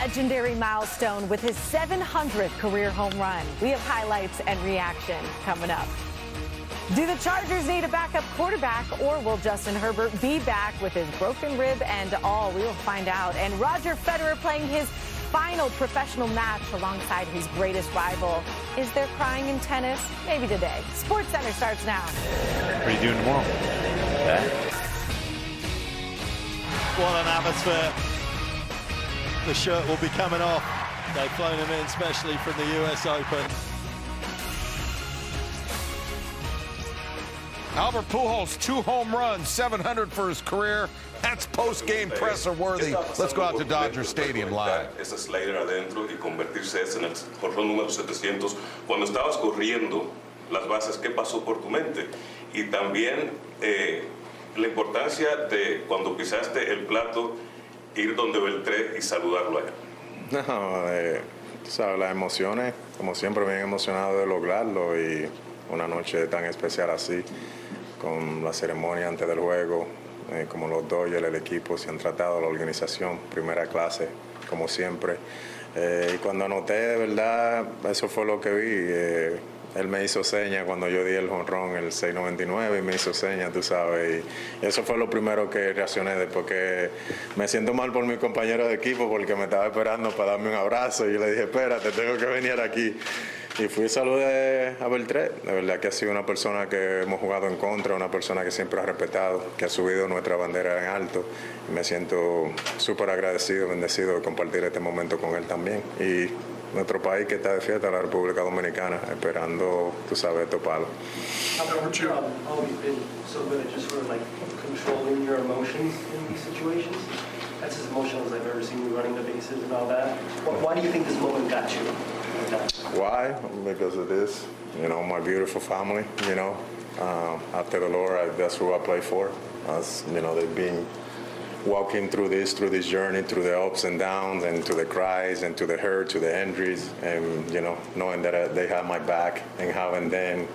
legendary milestone with his 700th career home run. We have highlights and reaction coming up. Do the Chargers need a backup quarterback, or will Justin Herbert be back with his broken rib and all? We will find out. And Roger Federer playing his final professional match alongside his greatest rival. Is there crying in tennis? Maybe today. Sports Center starts now. What are you doing tomorrow? What an atmosphere. The shirt will be coming off. They've flown him in specially from the US Open. Albert Pujols, 2 home runs, 700 for his career. That's post-game presser worthy. Let's go out to Dodger Stadium live. Ese slider adentro y convertirse en el jorrón número 700. Cuando estabas corriendo las bases, ¿qué pasó por tu mente? Y también la importancia de cuando pisaste el plato, ir donde Beltre y saludarlo allá. No, sabes, las emociones, como siempre, bien emocionado de lograrlo, y una noche tan especial así, con la ceremonia antes del juego, como los Dodgers, el equipo se han tratado, la organización, primera clase, como siempre. Y cuando anoté, de verdad, eso fue lo que vi. Él me hizo señas cuando yo di el jonrón, el 699, y me hizo señas, tú sabes. Y eso fue lo primero que reaccioné, después que me siento mal por mi compañero de equipo porque me estaba esperando para darme un abrazo. Y yo le dije, espérate, tengo que venir aquí. Y fui y saludé a Beltre. De verdad que ha sido una persona que hemos jugado en contra, una persona que siempre ha respetado, que ha subido nuestra bandera en alto. Y me siento súper agradecido, bendecido de compartir este momento con él también. Y nuestro país que está de fiesta, la República Dominicana, esperando, tú sabes, toparlo. Albert, you've always been so good at just sort of like controlling your emotions in these situations. That's as emotional as I've ever seen you running the bases and all that. Why do you think this moment got you? Why? Because of this, my beautiful family, after the Lord, that's who I play for. They've been walking through this journey, through the ups and downs, and to the cries, and to the hurt, to the injuries, and, knowing that they have my back, and having them,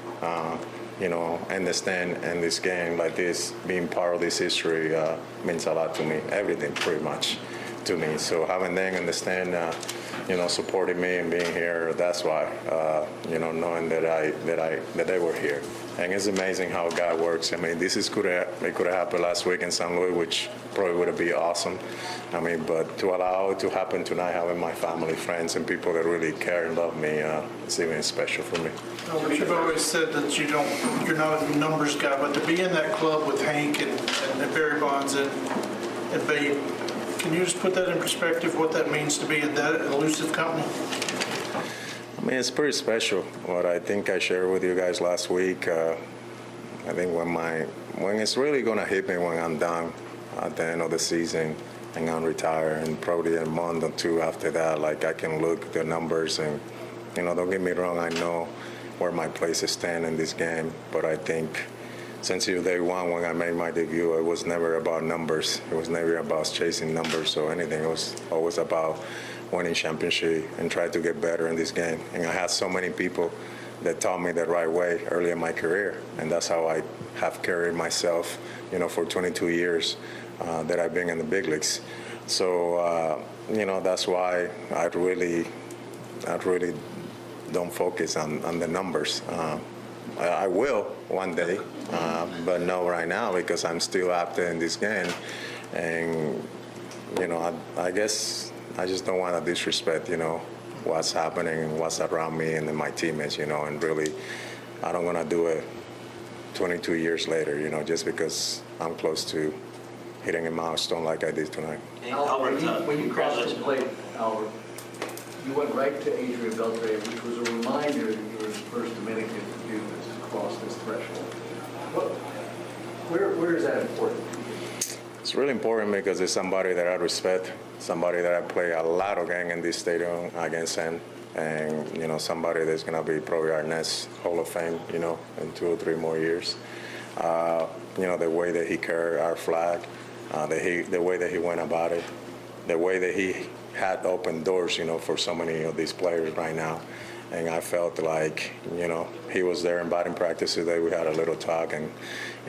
understand in this game like this, being part of this history means a lot to me, everything pretty much to me. So having them understand, supporting me and being here, that's why, knowing that they were here. And it's amazing how God works. I mean, it could have happened last week in St. Louis, which probably would have been awesome. I mean, but to allow it to happen tonight, having my family, friends, and people that really care and love me, it's even special for me. But you've always said that you're not a numbers guy, but to be in that club with Hank and Barry Bonds and Babe, can you just put that in perspective, what that means to be in that elusive company? I mean, it's pretty special. What I think I shared with you guys last week, I think when it's really going to hit me when I'm done at the end of the season and I'm retired, and probably a month or two after that, like I can look at the numbers and, don't get me wrong, I know where my place is stand in this game, but I think since day one when I made my debut, it was never about numbers. It was never about chasing numbers or anything. It was always about winning championship and try to get better in this game. And I had so many people that taught me the right way early in my career, and that's how I have carried myself, for 22 years that I've been in the big leagues. So, that's why I really don't focus on the numbers. I will one day, but no right now because I'm still active in this game. And, I guess I just don't want to disrespect, what's happening and what's around me and then my teammates, and really I don't want to do it 22 years later, just because I'm close to hitting a milestone like I did tonight. Albert, when you crossed the plate, Albert, you went right to Adrian Beltre, which was a reminder that you were the first Dominican to do this, cross this threshold. Where is that important? It's really important because it's somebody that I respect, somebody that I play a lot of games in this stadium against him, and somebody that's going to be probably our next Hall of Fame, in 2 or 3 more years. The way that he carried our flag, the way that he went about it, the way that he had opened doors, for so many of these players right now. And I felt like, he was there in batting practice today. We had a little talk, and,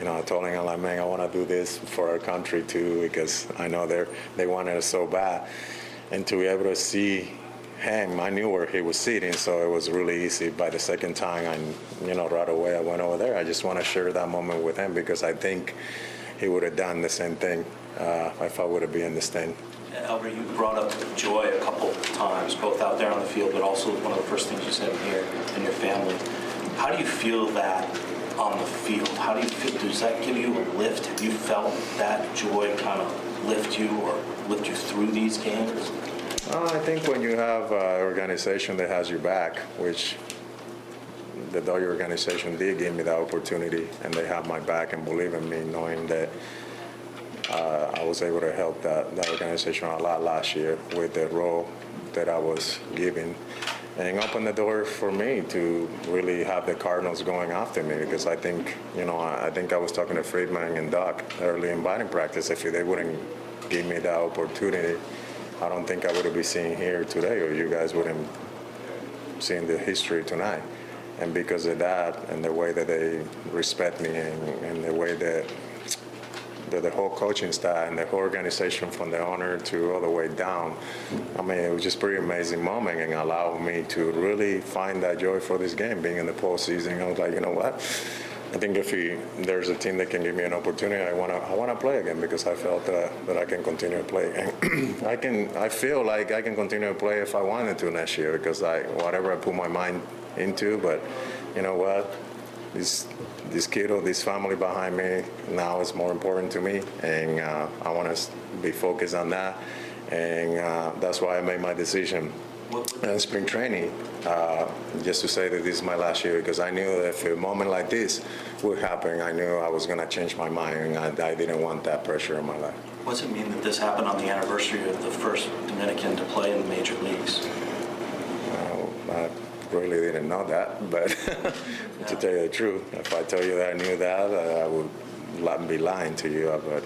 I told him, I'm like, man, I want to do this for our country too, because I know they wanted it so bad. and to be able to see him, I knew where he was sitting, so it was really easy. By the second time, right away I went over there. I just want to share that moment with him because I think he would have done the same thing if I would have been in the stand. Albert, you brought up joy a couple of times, both out there on the field, but also one of the first things you said here in your family. How do you feel that on the field? How do you feel? Does that give you a lift? Have you felt that joy kind of lift you or lift you through these games? I think when you have an organization that has your back, which the Dodger organization did give me that opportunity, and they have my back and believe in me, knowing that I was able to help that organization a lot last year with the role that I was given, and open the door for me to really have the Cardinals going after me, because I think, I was talking to Friedman and Doc early in batting practice. If they wouldn't give me that opportunity, I don't think I would be sitting here today, or you guys wouldn't seen the history tonight. And because of that, and the way that they respect me, and the way that the whole coaching staff and the whole organization, from the owner to all the way down, I mean, it was just a pretty amazing moment, and allowed me to really find that joy for this game, being in the postseason. I was like, you know what? I think if there's a team that can give me an opportunity, I want to play again, because I felt that I can continue to play. I feel like I can continue to play if I wanted to next year, because whatever I put my mind into. But you know what? This kiddo, this family behind me now is more important to me, and I want to be focused on that, and that's why I made my decision in spring training, just to say that this is my last year, because I knew that if a moment like this would happen, I knew I was going to change my mind, and I didn't want that pressure in my life. What does it mean that this happened on the anniversary of the first Dominican to play in the major leagues? I really didn't know that, but to tell you the truth, if I tell you that I knew that, I would be lying to you. But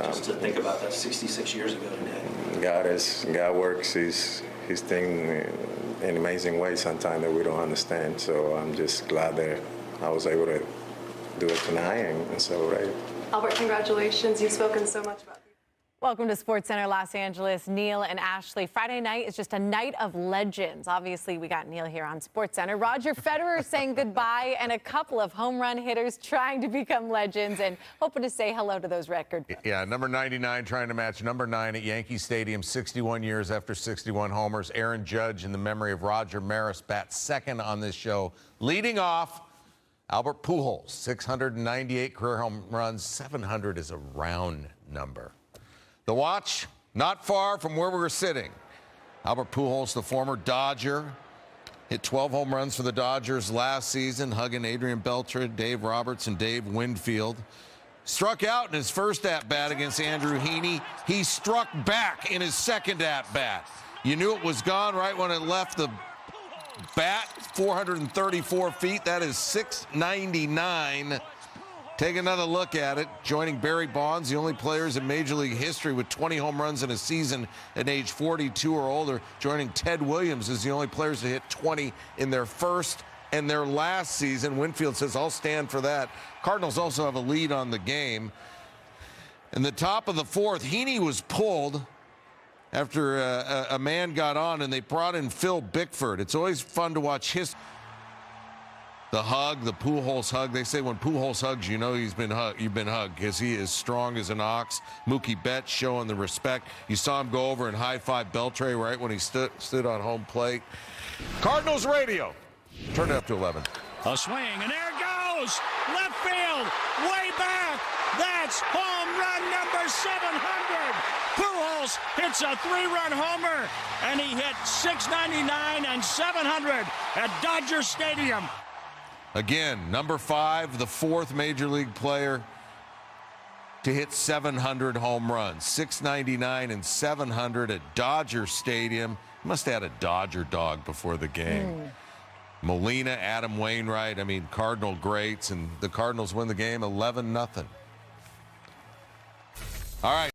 just to think about that 66 years ago today. God works his thing in amazing ways sometimes that we don't understand. So I'm just glad that I was able to do it tonight and celebrate. Albert, congratulations. You've spoken so much about it. Welcome to SportsCenter Los Angeles. Neil and Ashley. Friday night is just a night of legends. Obviously, we got Neil here on SportsCenter. Roger Federer saying goodbye, and a couple of home run hitters trying to become legends and hoping to say hello to those records. Yeah, number 99 trying to match number 9 at Yankee Stadium, 61 years after 61 homers. Aaron Judge, in the memory of Roger Maris, bats second on this show. Leading off, Albert Pujols, 698 career home runs. 700 is a round number. The watch, not far from where we were sitting. Albert Pujols, the former Dodger, hit 12 home runs for the Dodgers last season, hugging Adrian Beltre, Dave Roberts, and Dave Winfield. Struck out in his first at-bat against Andrew Heaney. He struck back in his second at-bat. You knew it was gone right when it left the bat, 434 feet. That is 699. Take another look at it. Joining Barry Bonds, the only players in Major League history with 20 home runs in a season at age 42 or older. Joining Ted Williams as the only players to hit 20 in their first and their last season. Winfield says, I'll stand for that. Cardinals also have a lead on the game. In the top of the fourth, Heaney was pulled after a man got on, and they brought in Phil Bickford. It's always fun to watch the hug, the Pujols hug. They say when Pujols hugs, you know you've been hugged, because he is strong as an ox. Mookie Betts showing the respect. You saw him go over and high-five Beltre right when he stood on home plate. Cardinals radio. Turn it up to 11. A swing, and there it goes. Left field, way back. That's home run number 700. Pujols hits a 3-run homer, and he hit 699 and 700 at Dodger Stadium. Again, number 5, the 4th Major League player to hit 700 home runs. 699 and 700 at Dodger Stadium. Must have had a Dodger dog before the game. Molina, Adam Wainwright, I mean, Cardinal greats, and the Cardinals win the game 11-0. All right.